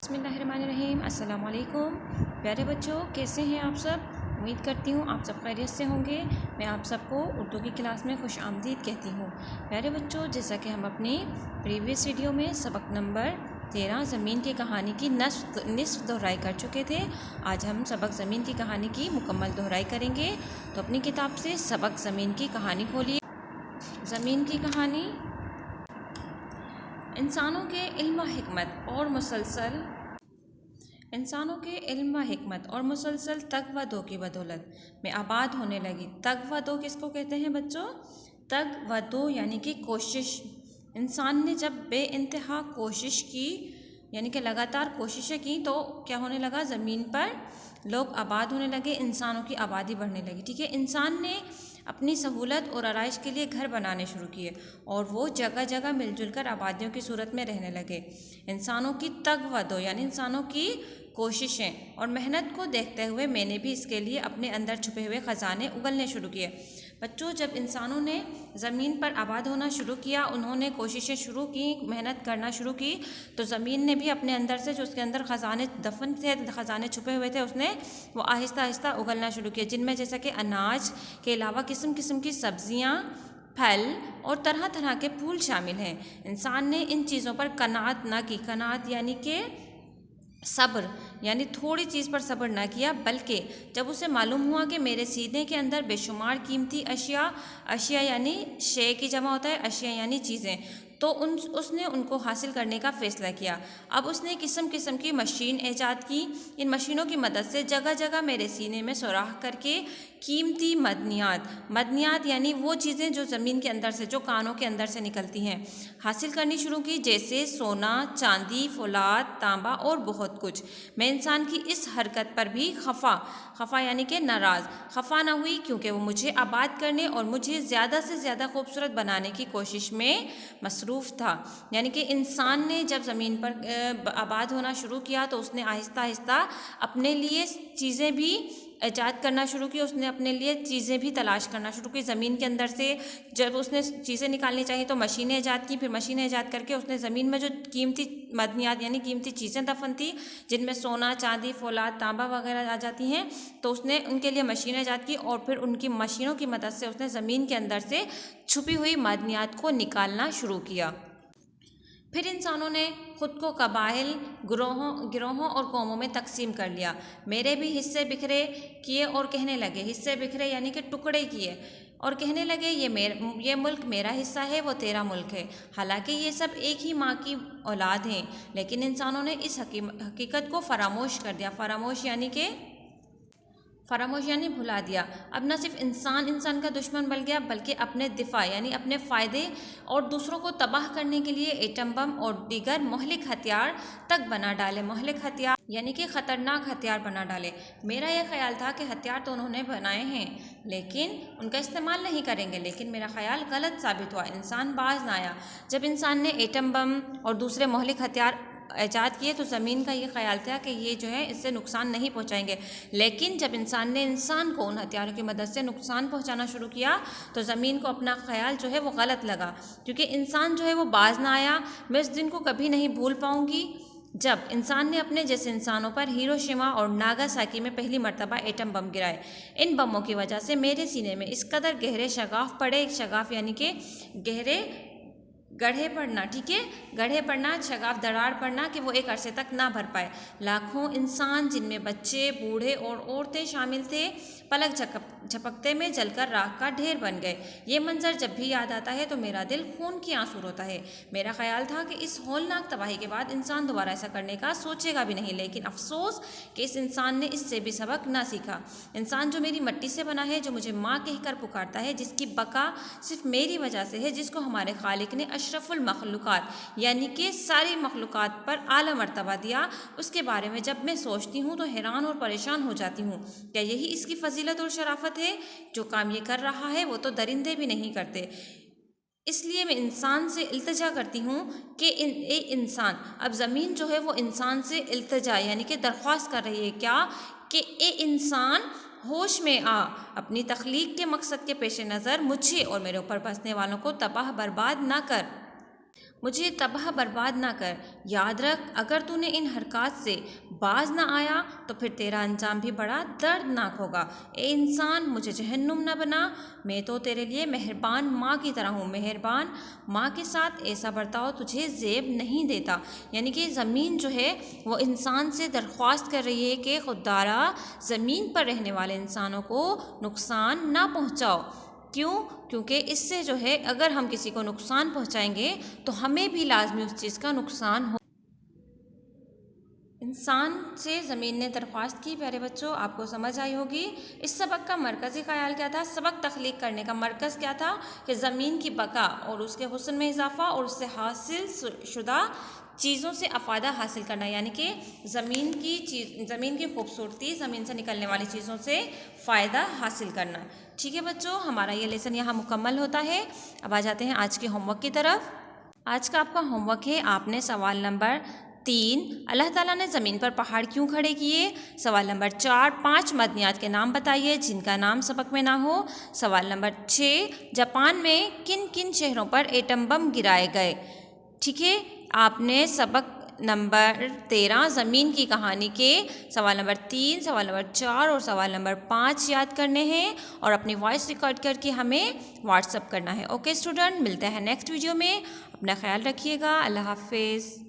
बिस्मिल्लाहिर्रहमानिर्रहीम। अस्सलाम वालेकुम प्यारे बच्चों, कैसे हैं आप सब। उम्मीद करती हूँ आप सब खैरियत से होंगे। मैं आप सबको उर्दू की क्लास में खुश आमदीद कहती हूँ। प्यारे बच्चों, जैसा कि हम अपनी प्रीवियस वीडियो में सबक नंबर 13 ज़मीन की कहानी की निस्फ दोहराई कर चुके थे। आज हम सबक ज़मीन की कहानी की मुकम्मल दोहराई करेंगे। तो अपनी किताब से सबक ज़मीन की कहानी खोलिए। ज़मीन की कहानी। इंसानों के इल्म व हिकमत और मुसलसल तग व दो की बदौलत में आबाद होने लगी। तग व दो किसको कहते हैं बच्चों? तग व दो यानी कि कोशिश। इंसान ने जब बेइंतहा कोशिश की, यानी कि लगातार कोशिशें की, तो क्या होने लगा? ज़मीन पर लोग आबाद होने लगे, इंसानों की आबादी बढ़ने लगी। ठीक है, इंसान ने अपनी सहूलत और आराइश के लिए घर बनाने शुरू किए और वो जगह जगह मिलजुल कर आबादियों की सूरत में रहने लगे। इंसानों की तग व दो यानी इंसानों की कोशिशें और मेहनत को देखते हुए मैंने भी इसके लिए अपने अंदर छुपे हुए ख़जाने उगलने शुरू किए। बच्चों, जब इंसानों ने ज़मीन पर आबाद होना शुरू किया, उन्होंने कोशिशें शुरू की, मेहनत करना शुरू की, तो ज़मीन ने भी अपने अंदर से जो उसके अंदर ख़जाने दफन थे, ख़जाने छुपे हुए थे, उसने वो आहिस्ता आहिस्ता उगलना शुरू किया, जिनमें जैसा कि अनाज के अलावा किस्म किस्म की सब्ज़ियाँ, फल और तरह तरह के फूल शामिल हैं। इंसान ने इन चीज़ों पर कनात ना की। कनात यानी कि सब्र, यानी थोड़ी चीज़ पर सब्र ना किया, बल्कि जब उसे मालूम हुआ कि मेरे सीने के अंदर बेशुमार कीमती अशिया यानी शे की जमा होता है, अशिया यानी चीज़ें, तो उसने उनको हासिल करने का फ़ैसला किया। अब उसने किस्म किस्म की मशीन ईजाद की। इन मशीनों की मदद से जगह जगह मेरे सीने में सुराख करके कीमती मदनियात यानी वो चीज़ें जो ज़मीन के अंदर से, जो कानों के अंदर से निकलती हैं, हासिल करनी शुरू की, जैसे सोना, चांदी, फौलाद, तांबा और बहुत कुछ। मैं इंसान की इस हरकत पर भी खफा यानी कि खफा ना हुई, क्योंकि वो मुझे आबाद करने और मुझे ज़्यादा से ज़्यादा खूबसूरत बनाने की कोशिश में मसरूफ़ था। यानी कि इंसान ने जब ज़मीन पर आबाद होना शुरू किया, तो उसने आहिस्ता आहिस्ता अपने लिए चीज़ें भी ईजाद करना शुरू की, उसने अपने लिए चीज़ें भी तलाश करना शुरू की। ज़मीन के अंदर से जब उसने चीज़ें निकालनी चाहिए तो मशीनें ईजाद की, फिर मशीनें ईजाद करके उसने ज़मीन में जो कीमती मदनियात यानी कीमती चीज़ें दफन थी, जिनमें सोना, चांदी, फौलाद, तांबा वगैरह आ जाती हैं, तो उसने उनके लिए मशीनें ईजाद की और फिर उनकी मशीनों की मदद से उसने ज़मीन के अंदर से छुपी हुई मदनियात को निकालना शुरू किया। फिर इंसानों ने ख़ुद को कबाइल, गिरोहों और कौमों में तकसीम कर लिया। मेरे भी हिस्से बिखरे किए और कहने लगे, हिस्से बिखरे यानी कि टुकड़े किए और कहने लगे, ये मुल्क मेरा हिस्सा है, वो तेरा मुल्क है। हालांकि ये सब एक ही माँ की औलाद हैं, लेकिन इंसानों ने इस हकीकत को फरामोश कर दिया। फरामोश यानी भुला दिया। अब न सिर्फ इंसान का दुश्मन बन गया, बल्कि अपने दिफा यानी अपने फ़ायदे और दूसरों को तबाह करने के लिए एटम बम और दीगर मोहलिक हथियार तक बना डाले। मोहलिक हथियार यानी कि ख़तरनाक हथियार बना डाले। मेरा यह ख्याल था कि हथियार तो उन्होंने बनाए हैं, लेकिन उनका इस्तेमाल नहीं करेंगे, लेकिन मेरा ख्याल गलत साबित हुआ। इंसान बाज ना आया। जब इंसान ने एटम बम और दूसरे मोहलिक हथियार ईजाद किए, तो ज़मीन का ये ख्याल था कि ये जो है इससे नुकसान नहीं पहुंचाएंगे, लेकिन जब इंसान को उन हथियारों की मदद से नुकसान पहुंचाना शुरू किया, तो ज़मीन को अपना ख्याल जो है वो गलत लगा, क्योंकि इंसान जो है वो बाज ना आया। मैं इस दिन को कभी नहीं भूल पाऊंगी जब इंसान ने अपने जैसे इंसानों पर हिरोशिमा और नागासाकी में पहली मर्तबा एटम बम गिराए। इन बमों की वजह से मेरे सीने में इस कदर गहरे शगाफ पड़े, शगाफ यानी कि गहरे गड्ढे पड़ना, ठीक है, गड्ढे पड़ना, शगाफ दरार पड़ना, कि वो एक अरसे तक ना भर पाए। लाखों इंसान, जिनमें बच्चे, बूढ़े और औरतें शामिल थे, पलक झपकते में जलकर राख का ढेर बन गए। ये मंजर जब भी याद आता है तो मेरा दिल खून की आंसू रोता है। मेरा ख्याल था कि इस हौलनाक तबाही के बाद इंसान दोबारा ऐसा करने का सोचेगा भी नहीं, लेकिन अफसोस कि इस इंसान ने इससे भी सबक ना सीखा। इंसान जो मेरी मिट्टी से बना है, जो मुझे माँ कहकर पुकारता है, जिसकी बका सिर्फ मेरी वजह से है, जिसको हमारे खालिक ने अशरफुल मखलूक़ात यानी कि सारी मखलूक़ात पर आला मर्तबा दिया, उसके बारे में जब मैं सोचती हूँ तो हैरान और परेशान हो जाती हूँ। क्या यही इसकी फजीलत और शराफत है? जो काम ये कर रहा है वो तो दरिंदे भी नहीं करते। इसलिए मैं इंसान से इल्तिजा करती हूँ कि इंसान, अब ज़मीन जो है वो इंसान से इल्तिजा यानी कि दरख्वास्त कर रही है, क्या कि ए इंसान होश में आ, अपनी तख्लीक के मकसद के पेश नज़र मुझे और मेरे ऊपर बसने वालों को तबाह बर्बाद ना कर। مجھے تباہ برباد نہ کر، یاد رکھ اگر تو نے ان حرکات سے باز نہ آیا تو پھر تیرا انجام بھی بڑا دردناک ہوگا۔ اے انسان مجھے جہنم نہ بنا، میں تو تیرے لیے مہربان ماں کی طرح ہوں، مہربان ماں کے ساتھ ایسا برتاؤ تجھے زیب نہیں دیتا۔ یعنی کہ زمین جو ہے وہ انسان سے درخواست کر رہی ہے کہ خدارا زمین پر رہنے والے انسانوں کو نقصان نہ پہنچاؤ۔ کیوں؟ کیونکہ اس سے جو ہے اگر ہم کسی کو نقصان پہنچائیں گے تو ہمیں بھی لازمی اس چیز کا نقصان ہو۔ انسان سے زمین نے درخواست کی۔ پیارے بچوں آپ کو سمجھ آئی ہوگی۔ اس سبق کا مرکزی خیال کیا تھا؟ سبق تخلیق کرنے کا مرکز کیا تھا؟ کہ زمین کی بقا اور اس کے حسن میں اضافہ اور اس سے حاصل شدہ چیزوں سے افادہ حاصل کرنا، یعنی کہ زمین کی خوبصورتی، زمین سے نکلنے والی چیزوں سے فائدہ حاصل کرنا۔ ٹھیک ہے بچوں، ہمارا یہ لیسن یہاں مکمل ہوتا ہے۔ اب آ جاتے ہیں آج کے ہوم ورک کی طرف۔ آج کا آپ کا ہوم ورک ہے، آپ نے سوال نمبر 3 اللہ تعالیٰ نے زمین پر پہاڑ کیوں کھڑے کیے؟ سوال نمبر 4 5 معدنیات کے نام بتائیے جن کا نام سبق میں نہ ہو۔ سوال نمبر 6 جاپان میں کن کن شہروں پر ایٹم بم گرائے گئے؟ ٹھیک ہے، آپ نے سبق نمبر 13 زمین کی کہانی کے سوال نمبر 3 سوال نمبر 4 اور سوال نمبر 5 یاد کرنے ہیں اور اپنی وائس ریکارڈ کر کے ہمیں واٹس اپ کرنا ہے۔ اوکے اسٹوڈنٹ، ملتے ہیں نیکسٹ ویڈیو میں، اپنا خیال رکھیے گا، اللہ حافظ۔